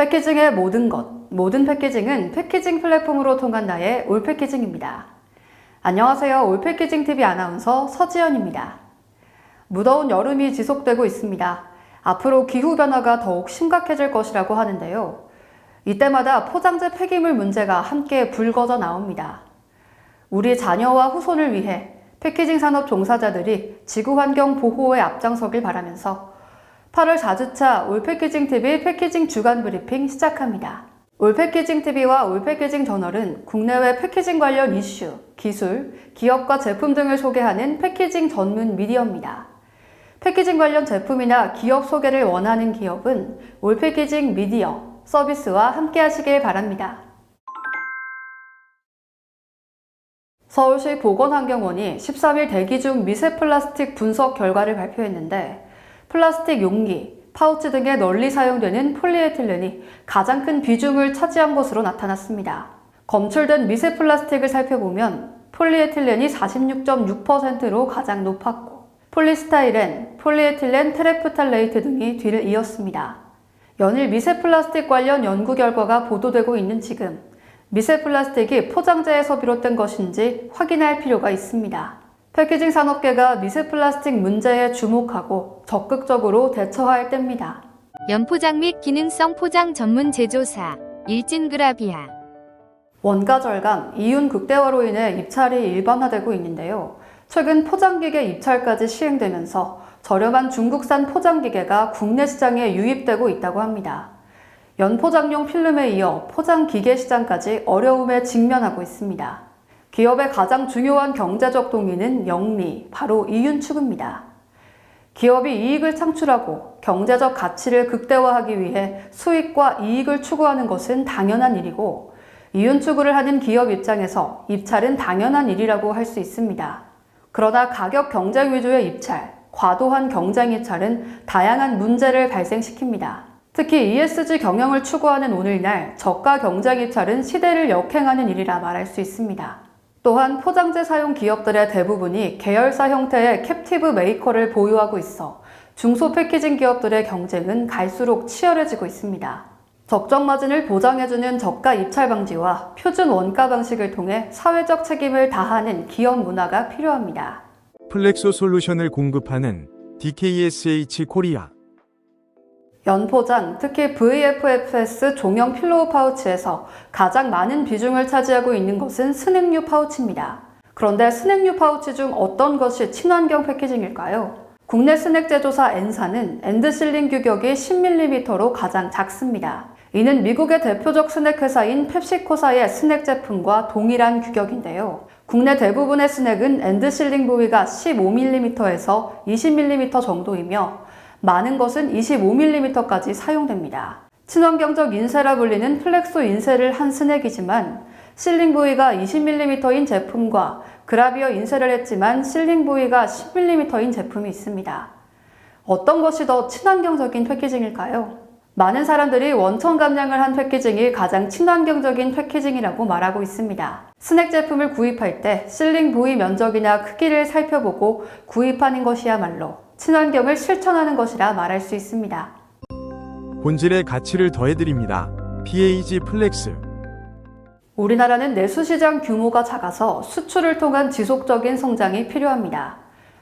패키징의 모든 것, 모든 패키징은 패키징 플랫폼으로 통한 나의 올패키징입니다. 안녕하세요. 올패키징TV 아나운서 서지연입니다. 무더운 여름이 지속되고 있습니다. 앞으로 기후변화가 더욱 심각해질 것이라고 하는데요. 이때마다 포장재 폐기물 문제가 함께 불거져 나옵니다. 우리 자녀와 후손을 위해 패키징 산업 종사자들이 지구환경 보호에 앞장서길 바라면서 8월 4주차 올패키징TV 패키징 주간 브리핑 시작합니다. 올패키징TV와 올패키징 저널은 국내외 패키징 관련 이슈, 기술, 기업과 제품 등을 소개하는 패키징 전문 미디어입니다. 패키징 관련 제품이나 기업 소개를 원하는 기업은 올패키징 미디어, 서비스와 함께 하시길 바랍니다. 서울시 보건환경원이 13일 대기 중 미세 플라스틱 분석 결과를 발표했는데 플라스틱 용기, 파우치 등에 널리 사용되는 폴리에틸렌이 가장 큰 비중을 차지한 것으로 나타났습니다. 검출된 미세 플라스틱을 살펴보면 폴리에틸렌이 46.6%로 가장 높았고 폴리스타이렌, 폴리에틸렌 테레프탈레이트 등이 뒤를 이었습니다. 연일 미세 플라스틱 관련 연구 결과가 보도되고 있는 지금 미세 플라스틱이 포장재에서 비롯된 것인지 확인할 필요가 있습니다. 패키징 산업계가 미세 플라스틱 문제에 주목하고 적극적으로 대처할 때입니다. 연포장 및 기능성 포장 전문 제조사 일진그라비아 원가 절감, 이윤 극대화로 인해 입찰이 일반화되고 있는데요. 최근 포장기계 입찰까지 시행되면서 저렴한 중국산 포장기계가 국내 시장에 유입되고 있다고 합니다. 연포장용 필름에 이어 포장기계 시장까지 어려움에 직면하고 있습니다. 기업의 가장 중요한 경제적 동기는 영리, 바로 이윤 추구입니다. 기업이 이익을 창출하고 경제적 가치를 극대화하기 위해 수익과 이익을 추구하는 것은 당연한 일이고 이윤 추구를 하는 기업 입장에서 입찰은 당연한 일이라고 할 수 있습니다. 그러나 가격 경쟁 위주의 입찰, 과도한 경쟁 입찰은 다양한 문제를 발생시킵니다. 특히 ESG 경영을 추구하는 오늘날 저가 경쟁 입찰은 시대를 역행하는 일이라 말할 수 있습니다. 또한 포장재 사용 기업들의 대부분이 계열사 형태의 캡티브 메이커를 보유하고 있어 중소 패키징 기업들의 경쟁은 갈수록 치열해지고 있습니다. 적정 마진을 보장해주는 저가 입찰 방지와 표준 원가 방식을 통해 사회적 책임을 다하는 기업 문화가 필요합니다. 플렉소 솔루션을 공급하는 DKSH 코리아 연포장, 특히 VFFS 종형 필로우 파우치에서 가장 많은 비중을 차지하고 있는 것은 스낵류 파우치입니다. 그런데 스낵류 파우치 중 어떤 것이 친환경 패키징일까요? 국내 스낵 제조사 N사는 엔드실링 규격이 10mm로 가장 작습니다. 이는 미국의 대표적 스낵 회사인 펩시코사의 스낵 제품과 동일한 규격인데요. 국내 대부분의 스낵은 엔드실링 부위가 15mm에서 20mm 정도이며 많은 것은 25mm까지 사용됩니다. 친환경적 인쇄라 불리는 플렉소 인쇄를 한 스낵이지만 실링 부위가 20mm인 제품과 그라비어 인쇄를 했지만 실링 부위가 10mm인 제품이 있습니다. 어떤 것이 더 친환경적인 패키징일까요? 많은 사람들이 원천 감량을 한 패키징이 가장 친환경적인 패키징이라고 말하고 있습니다. 스낵 제품을 구입할 때 실링 부위 면적이나 크기를 살펴보고 구입하는 것이야말로 친환경을 실천하는 것이라 말할 수 있습니다. 본질의 가치를 더해드립니다. PAG 플렉스 우리나라는 내수시장 규모가 작아서 수출을 통한 지속적인 성장이 필요합니다.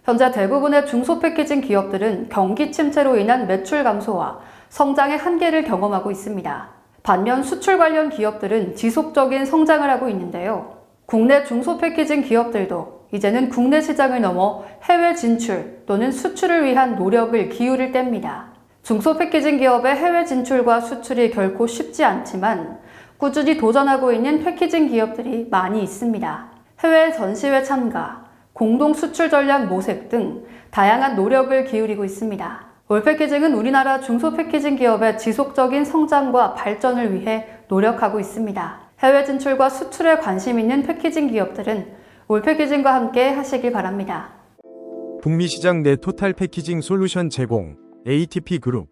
현재 대부분의 중소패키징 기업들은 경기 침체로 인한 매출 감소와 성장의 한계를 경험하고 있습니다. 반면 수출 관련 기업들은 지속적인 성장을 하고 있는데요. 국내 중소패키징 기업들도 이제는 국내 시장을 넘어 해외 진출 또는 수출을 위한 노력을 기울일 때입니다. 중소패키징 기업의 해외 진출과 수출이 결코 쉽지 않지만 꾸준히 도전하고 있는 패키징 기업들이 많이 있습니다. 해외 전시회 참가, 공동 수출 전략 모색 등 다양한 노력을 기울이고 있습니다. 올패키징은 우리나라 중소패키징 기업의 지속적인 성장과 발전을 위해 노력하고 있습니다. 해외 진출과 수출에 관심 있는 패키징 기업들은 올패키징과 함께 하시길 바랍니다. 북미 시장 내 토탈 패키징 솔루션 제공 ATP 그룹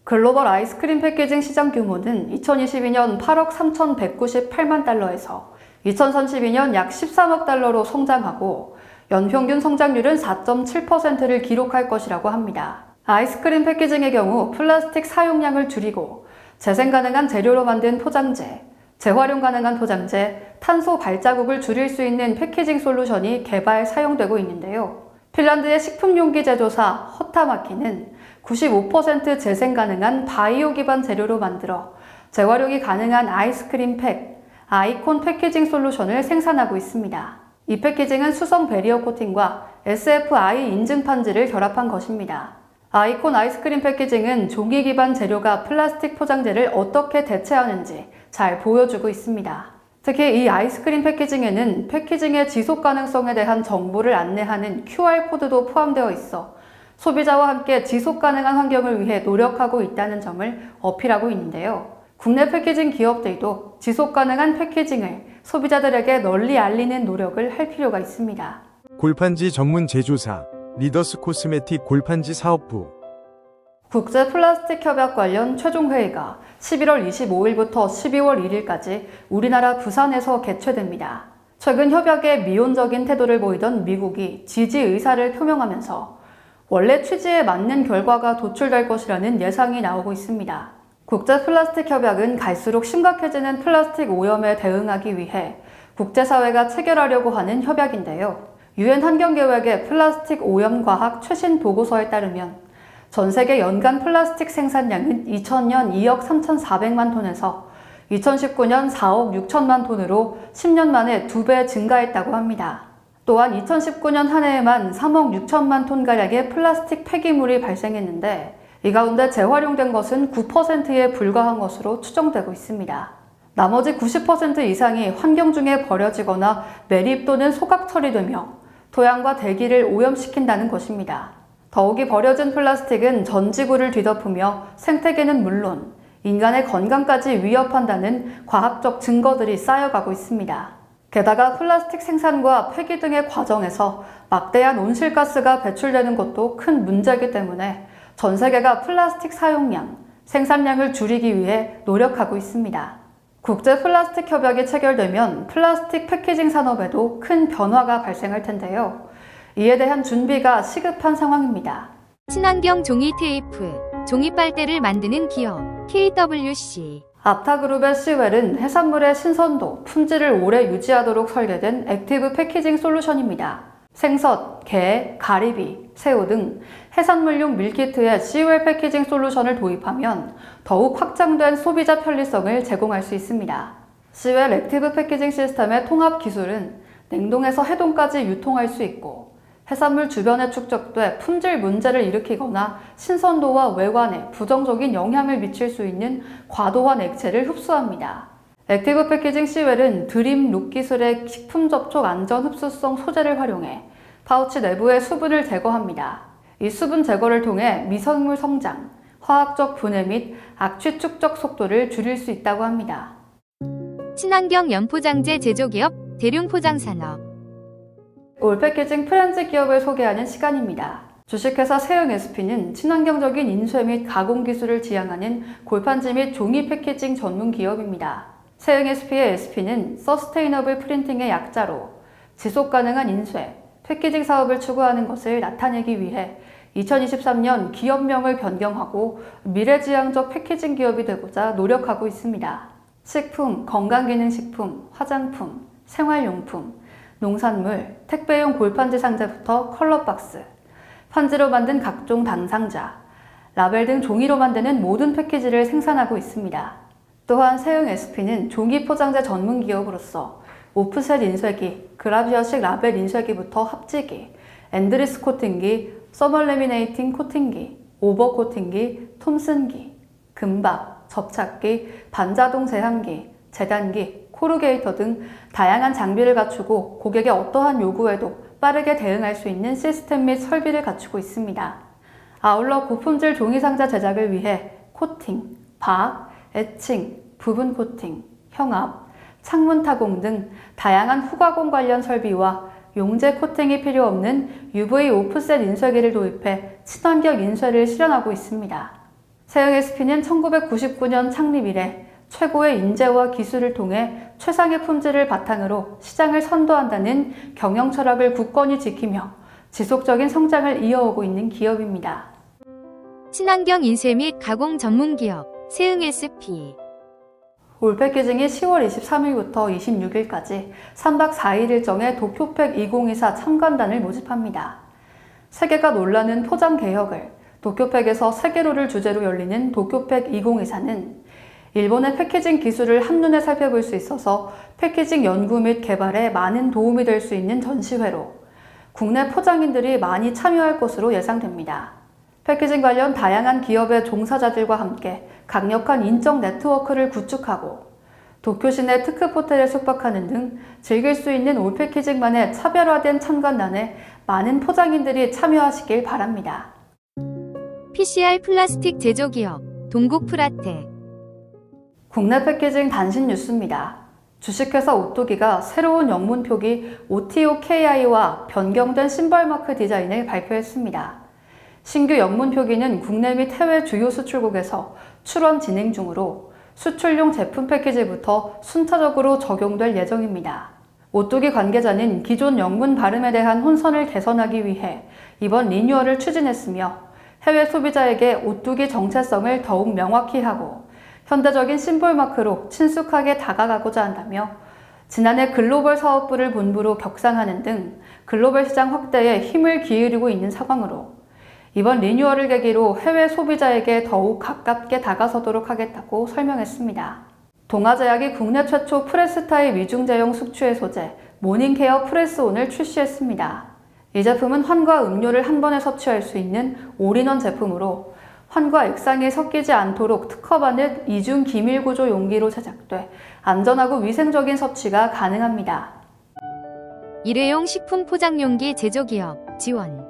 글로벌 아이스크림 패키징 시장 규모는 2022년 8억 3,198만 달러에서 2032년 약 13억 달러로 성장하고 연평균 성장률은 4.7%를 기록할 것이라고 합니다. 아이스크림 패키징의 경우 플라스틱 사용량을 줄이고 재생 가능한 재료로 만든 포장재, 재활용 가능한 포장재, 탄소 발자국을 줄일 수 있는 패키징 솔루션이 개발, 사용되고 있는데요. 핀란드의 식품용기 제조사 허타마키는 95% 재생 가능한 바이오 기반 재료로 만들어 재활용이 가능한 아이스크림 팩, 아이콘 패키징 솔루션을 생산하고 있습니다. 이 패키징은 수성 베리어 코팅과 SFI 인증 판지를 결합한 것입니다. 아이콘 아이스크림 패키징은 종이 기반 재료가 플라스틱 포장재를 어떻게 대체하는지 잘 보여주고 있습니다. 특히 이 아이스크림 패키징에는 패키징의 지속 가능성에 대한 정보를 안내하는 QR코드도 포함되어 있어 소비자와 함께 지속 가능한 환경을 위해 노력하고 있다는 점을 어필하고 있는데요. 국내 패키징 기업들도 지속 가능한 패키징을 소비자들에게 널리 알리는 노력을 할 필요가 있습니다. 골판지 전문 제조사 리더스 코스메틱 골판지 사업부 국제 플라스틱 협약 관련 최종 회의가 11월 25일부터 12월 1일까지 우리나라 부산에서 개최됩니다. 최근 협약에 미온적인 태도를 보이던 미국이 지지 의사를 표명하면서 원래 취지에 맞는 결과가 도출될 것이라는 예상이 나오고 있습니다. 국제 플라스틱 협약은 갈수록 심각해지는 플라스틱 오염에 대응하기 위해 국제사회가 체결하려고 하는 협약인데요. 유엔 환경계획의 플라스틱 오염 과학 최신 보고서에 따르면 전 세계 연간 플라스틱 생산량은 2000년 2억 3,400만 톤에서 2019년 4억 6천만 톤으로 10년 만에 2배 증가했다고 합니다. 또한 2019년 한 해에만 3억 6천만 톤가량의 플라스틱 폐기물이 발생했는데 이 가운데 재활용된 것은 9%에 불과한 것으로 추정되고 있습니다. 나머지 90% 이상이 환경 중에 버려지거나 매립 또는 소각 처리되며 토양과 대기를 오염시킨다는 것입니다. 더욱이 버려진 플라스틱은 전 지구를 뒤덮으며 생태계는 물론 인간의 건강까지 위협한다는 과학적 증거들이 쌓여가고 있습니다. 게다가 플라스틱 생산과 폐기 등의 과정에서 막대한 온실가스가 배출되는 것도 큰 문제이기 때문에 전 세계가 플라스틱 사용량, 생산량을 줄이기 위해 노력하고 있습니다. 국제 플라스틱 협약이 체결되면 플라스틱 패키징 산업에도 큰 변화가 발생할 텐데요. 이에 대한 준비가 시급한 상황입니다. 친환경 종이 테이프, 종이 빨대를 만드는 기업 KWC. 아타그룹의 시웰은 해산물의 신선도, 품질을 오래 유지하도록 설계된 액티브 패키징 솔루션입니다. 생선, 게, 가리비, 새우 등 해산물용 밀키트에 시웰 패키징 솔루션을 도입하면 더욱 확장된 소비자 편리성을 제공할 수 있습니다. 시웰 액티브 패키징 시스템의 통합 기술은 냉동에서 해동까지 유통할 수 있고 해산물 주변에 축적돼 품질 문제를 일으키거나 신선도와 외관에 부정적인 영향을 미칠 수 있는 과도한 액체를 흡수합니다. 액티브 패키징 시웰은 드림 룩 기술의 식품 접촉 안전 흡수성 소재를 활용해 파우치 내부의 수분을 제거합니다. 이 수분 제거를 통해 미생물 성장, 화학적 분해 및 악취 축적 속도를 줄일 수 있다고 합니다. 친환경 연포장재 제조기업 대륜포장산업. 올 패키징 프렌즈 기업을 소개하는 시간입니다. 주식회사 세흥SP는 친환경적인 인쇄 및 가공 기술을 지향하는 골판지 및 종이 패키징 전문 기업입니다. 세흥SP의 SP는 서스테이너블 프린팅의 약자로 지속 가능한 인쇄, 패키징 사업을 추구하는 것을 나타내기 위해 2023년 기업명을 변경하고 미래지향적 패키징 기업이 되고자 노력하고 있습니다. 식품, 건강기능식품, 화장품, 생활용품, 농산물, 택배용 골판지 상자부터 컬러박스, 판지로 만든 각종 당상자, 라벨 등 종이로 만드는 모든 패키지를 생산하고 있습니다. 또한 세흥SP는 종이 포장재 전문 기업으로서 오프셋 인쇄기, 그라비어식 라벨 인쇄기부터 합지기, 엔드리스 코팅기, 서멀레미네이팅 코팅기, 오버 코팅기, 톰슨기, 금박, 접착기, 반자동 제한기, 재단기, 코루게이터 등 다양한 장비를 갖추고 고객의 어떠한 요구에도 빠르게 대응할 수 있는 시스템 및 설비를 갖추고 있습니다. 아울러 고품질 종이상자 제작을 위해 코팅, 박, 애칭, 부분 코팅, 형압, 창문 타공 등 다양한 후가공 관련 설비와 용재 코팅이 필요 없는 UV 오프셋 인쇄기를 도입해 친환경 인쇄를 실현하고 있습니다. 세흥SP는 1999년 창립 이래 최고의 인재와 기술을 통해 최상의 품질을 바탕으로 시장을 선도한다는 경영 철학을 굳건히 지키며 지속적인 성장을 이어오고 있는 기업입니다. 친환경 인쇄 및 가공 전문 기업 세흥 SP. 올 패키징이 10월 23일부터 26일까지 3박 4일 일정의 도쿄팩 2024 참관단을 모집합니다. 세계가 놀라는 포장 개혁을 도쿄팩에서 세계로를 주제로 열리는 도쿄팩 2024는 일본의 패키징 기술을 한눈에 살펴볼 수 있어서 패키징 연구 및 개발에 많은 도움이 될 수 있는 전시회로 국내 포장인들이 많이 참여할 것으로 예상됩니다. 패키징 관련 다양한 기업의 종사자들과 함께 강력한 인적 네트워크를 구축하고 도쿄 시내 특급 호텔에 숙박하는 등 즐길 수 있는 올 패키징만의 차별화된 참관단에 많은 포장인들이 참여하시길 바랍니다. PCR 플라스틱 제조기업 동국 프라텍. 국내 패키징 단신 뉴스입니다. 주식회사 오뚜기가 새로운 영문 표기 OTOKI와 변경된 심벌 마크 디자인을 발표했습니다. 신규 영문 표기는 국내 및 해외 주요 수출국에서 출원 진행 중으로 수출용 제품 패키지부터 순차적으로 적용될 예정입니다. 오뚜기 관계자는 기존 영문 발음에 대한 혼선을 개선하기 위해 이번 리뉴얼을 추진했으며 해외 소비자에게 오뚜기 정체성을 더욱 명확히 하고 현대적인 심볼 마크로 친숙하게 다가가고자 한다며 지난해 글로벌 사업부를 본부로 격상하는 등 글로벌 시장 확대에 힘을 기울이고 있는 상황으로 이번 리뉴얼을 계기로 해외 소비자에게 더욱 가깝게 다가서도록 하겠다고 설명했습니다. 동아제약이 국내 최초 프레스타입 이중제형 숙취해 소재 모닝케어 프레스온을 출시했습니다. 이 제품은 환과 음료를 한 번에 섭취할 수 있는 올인원 제품으로 환과 액상이 섞이지 않도록 특허받은 이중 기밀 구조 용기로 제작돼 안전하고 위생적인 섭취가 가능합니다. 일회용 식품 포장용기 제조기업 지원.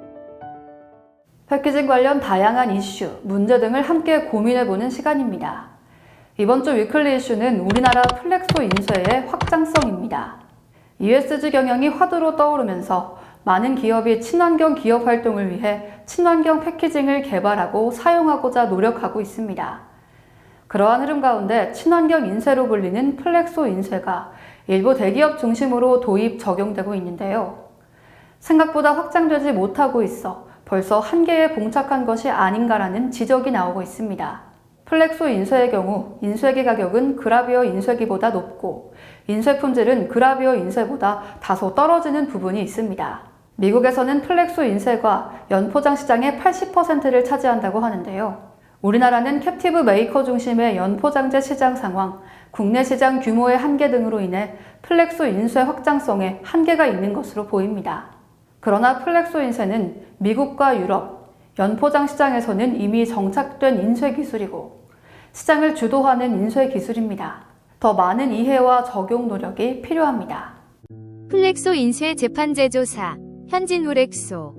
패키징 관련 다양한 이슈, 문제 등을 함께 고민해보는 시간입니다. 이번 주 위클리 이슈는 우리나라 플렉소 인쇄의 확장성입니다. ESG 경영이 화두로 떠오르면서 많은 기업이 친환경 기업 활동을 위해 친환경 패키징을 개발하고 사용하고자 노력하고 있습니다. 그러한 흐름 가운데 친환경 인쇄로 불리는 플렉소 인쇄가 일부 대기업 중심으로 도입 적용되고 있는데요. 생각보다 확장되지 못하고 있어 벌써 한계에 봉착한 것이 아닌가라는 지적이 나오고 있습니다. 플렉소 인쇄의 경우 인쇄기 가격은 그라비어 인쇄기보다 높고 인쇄 품질은 그라비어 인쇄보다 다소 떨어지는 부분이 있습니다. 미국에서는 플렉소 인쇄가 연포장 시장의 80%를 차지한다고 하는데요. 우리나라는 캡티브 메이커 중심의 연포장재 시장 상황, 국내 시장 규모의 한계 등으로 인해 플렉소 인쇄 확장성에 한계가 있는 것으로 보입니다. 그러나 플렉소 인쇄는 미국과 유럽, 연포장 시장에서는 이미 정착된 인쇄 기술이고 시장을 주도하는 인쇄 기술입니다. 더 많은 이해와 적용 노력이 필요합니다. 플렉소 인쇄 제판 제조사 현진 우렉소.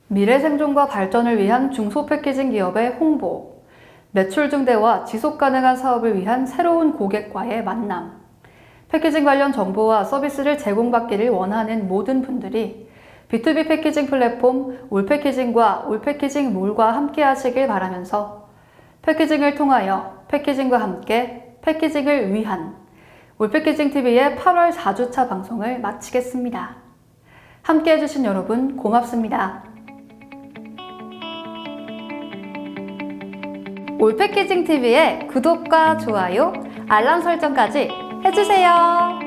미래 생존과 발전을 위한 중소패키징 기업의 홍보, 매출 증대와 지속 가능한 사업을 위한 새로운 고객과의 만남, 패키징 관련 정보와 서비스를 제공받기를 원하는 모든 분들이 B2B 패키징 플랫폼 올패키징과 올패키징몰과 함께 하시길 바라면서 패키징을 통하여 패키징과 함께 패키징을 위한 올패키징TV의 8월 4주차 방송을 마치겠습니다. 함께 해주신 여러분 고맙습니다. 올패키징TV의 구독과 좋아요, 알람 설정까지 해주세요.